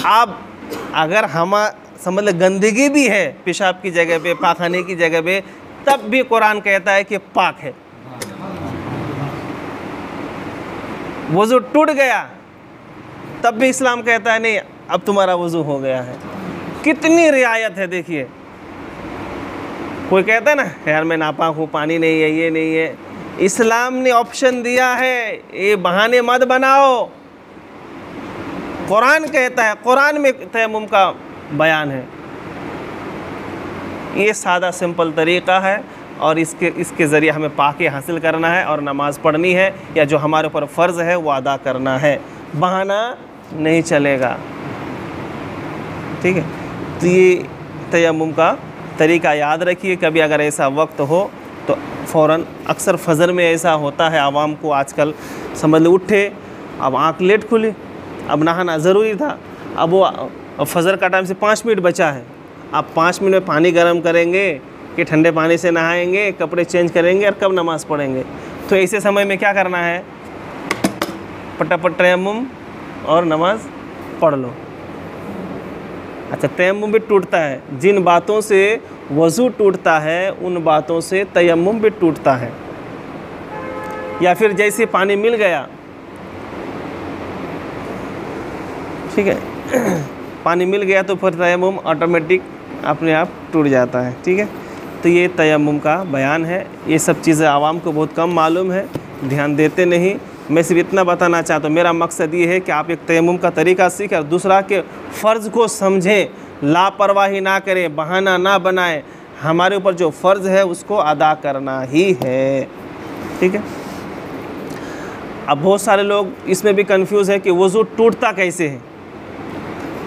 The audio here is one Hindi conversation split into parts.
अब अगर हम समझ लें गंदगी भी है पेशाब की जगह पे, पाखाने की जगह पे, तब भी कुरान कहता है कि पाक है। वज़ू टूट गया तब भी इस्लाम कहता है नहीं, अब तुम्हारा वज़ू हो गया है। कितनी रियायत है देखिए। कोई कहता है ना यार मैं नापाक हूँ, पानी नहीं है, ये नहीं है। इस्लाम ने ऑप्शन दिया है, ये बहाने मत बनाओ। कुरान कहता है, कुरान में तयम्मुम का बयान है। ये सादा सिंपल तरीक़ा है और इसके ज़रिए हमें पाकी हासिल करना है और नमाज़ पढ़नी है, या जो हमारे ऊपर फ़र्ज़ है वो अदा करना है। बहाना नहीं चलेगा, ठीक है। तो ये तयम्मुम का तरीक़ा याद रखिए। कभी अगर ऐसा वक्त हो तो फ़ौरन, अक्सर फ़जर में ऐसा होता है आवाम को आजकल, समझ लो उठे, अब आँख लेट खुली, अब नहाना ज़रूरी था, अब वो फ़जर का टाइम से 5 मिनट बचा है, आप 5 मिनट में पानी गर्म करेंगे कि ठंडे पानी से नहाएंगे, कपड़े चेंज करेंगे और कब नमाज़ पढ़ेंगे। तो ऐसे समय में क्या करना है, फटाफट तयम्मुम और नमाज़ पढ़ लो। अच्छा, तयम्मुम भी टूटता है, जिन बातों से वज़ू टूटता है उन बातों से तयम्मुम भी टूटता है। या फिर जैसे पानी मिल गया, ठीक है, पानी मिल गया तो फिर तयम्मुम ऑटोमेटिक अपने आप टूट जाता है, ठीक है। तो ये तयम्मुम का बयान है। ये सब चीज़ें आवाम को बहुत कम मालूम है, ध्यान देते नहीं। मैं सिर्फ इतना बताना चाहता हूँ, मेरा मकसद ये है कि आप एक तयम्मुम का तरीका सीखें और दूसरा के फ़र्ज़ को समझें, लापरवाही ना करें, बहाना ना बनाएं। हमारे ऊपर जो फ़र्ज़ है उसको अदा करना ही है, ठीक है। अब बहुत सारे लोग इसमें भी कंफ्यूज है कि वज़ू टूटता कैसे है,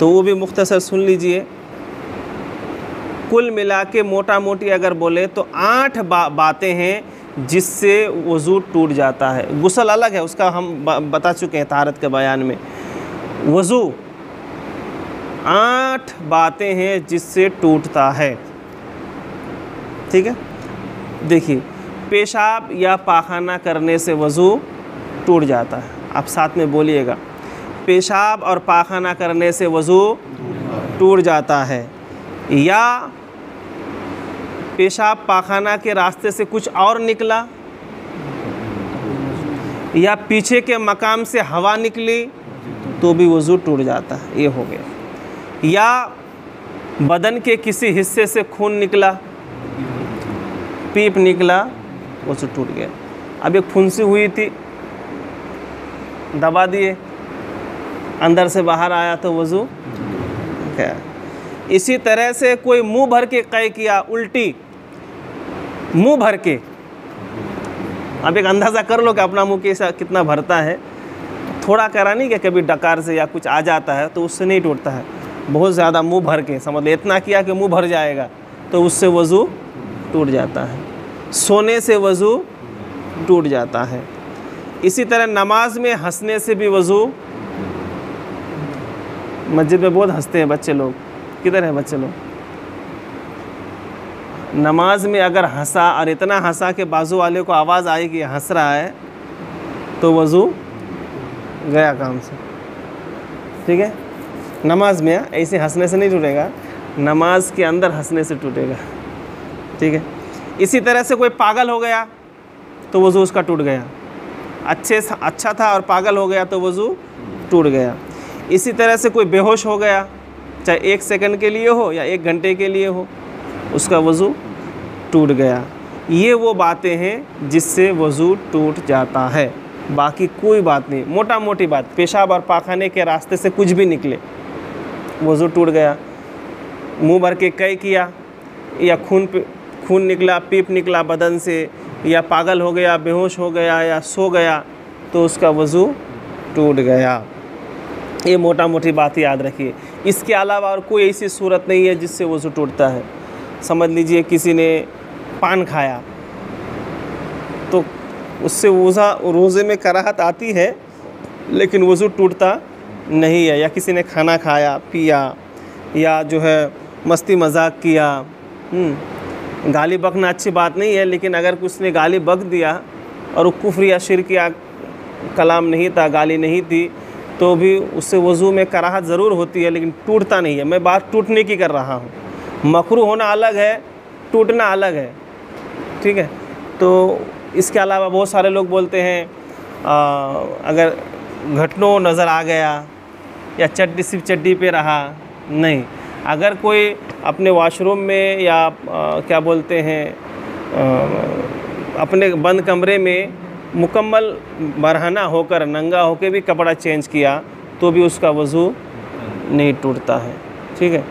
तो वो भी मुख्तसर सुन लीजिए। कुल मिला के मोटा मोटी अगर बोले तो 8 बातें हैं जिससे वज़ू टूट जाता है। गुस्ल अलग है, उसका हम बता चुके हैं ताहरत के बयान में। वज़ू 8 बातें हैं जिससे टूटता है, ठीक है। देखिए, पेशाब या पाखाना करने से वज़ू टूट जाता है। आप साथ में बोलिएगा, पेशाब और पाखाना करने से वज़ू टूट जाता है, या पेशाब पाखाना के रास्ते से कुछ और निकला, या पीछे के मकाम से हवा निकली तो भी वज़ू टूट जाता है, ये हो गया। या बदन के किसी हिस्से से खून निकला, पीप निकला, वज़ू टूट गया। अब एक फुंसी हुई थी, दबा दिए, अंदर से बाहर आया तो वज़ू क्या। इसी तरह से कोई मुंह भर के कै किया, उल्टी मुंह भर के, अब एक अंदाज़ा कर लो कि अपना मुंह कैसा कितना भरता है। थोड़ा करा नहीं कि कभी डकार से या कुछ आ जाता है तो उससे नहीं टूटता है, बहुत ज़्यादा मुंह भर के, समझ लो इतना किया कि मुंह भर जाएगा तो उससे वज़ू टूट जाता है। सोने से वज़ू टूट जाता है। इसी तरह नमाज में हंसने से भी वज़ू, मस्जिद में बहुत हंसते हैं बच्चे लोग, किधर हैं बच्चे लोग? नमाज में अगर हंसा और इतना हंसा कि बाजू वाले को आवाज़ आई कि हंस रहा है तो वज़ू गया काम से, ठीक है। नमाज में ऐसे हंसने से नहीं टूटेगा, नमाज के अंदर हंसने से टूटेगा, ठीक है। इसी तरह से कोई पागल हो गया तो वज़ू उसका टूट गया, अच्छा था और पागल हो गया तो वज़ू टूट गया। इसी तरह से कोई बेहोश हो गया, चाहे 1 सेकंड के लिए हो या 1 घंटे के लिए हो, उसका वज़ू टूट गया। ये वो बातें हैं जिससे वज़ू टूट जाता है, बाकी कोई बात नहीं। मोटा मोटी बात, पेशाब और पाखाने के रास्ते से कुछ भी निकले वज़ू टूट गया। मुंह भर के कै किया, या खून निकला, पीप निकला बदन से, या पागल हो गया, बेहोश हो गया या सो गया तो उसका वज़ू टूट गया। ये मोटा मोटी बात याद रखिए। इसके अलावा और कोई ऐसी सूरत नहीं है जिससे वज़ू टूटता है। समझ लीजिए किसी ने पान खाया तो उससे रोज़े में कराहत आती है लेकिन वज़ू टूटता नहीं है। या किसी ने खाना खाया पिया, या जो है मस्ती मजाक किया, गाली बकना अच्छी बात नहीं है, लेकिन अगर उसने गाली बक दिया और वो कुफ्र या शिर्क या कलाम नहीं था, गाली नहीं थी, तो भी उससे वज़ू में कराहत ज़रूर होती है, लेकिन टूटता नहीं है। मैं बात टूटने की कर रहा हूँ, मकरूह होना अलग है, टूटना अलग है, ठीक है। तो इसके अलावा बहुत सारे लोग बोलते हैं अगर घुटनों नज़र आ गया या चड्डी सिर्फ चड्डी पे रहा, नहीं। अगर कोई अपने वॉशरूम में या क्या बोलते हैं अपने बंद कमरे में मुकम्मल बरहना होकर, नंगा होकर भी कपड़ा चेंज किया तो भी उसका वज़ू नहीं टूटता है, ठीक है।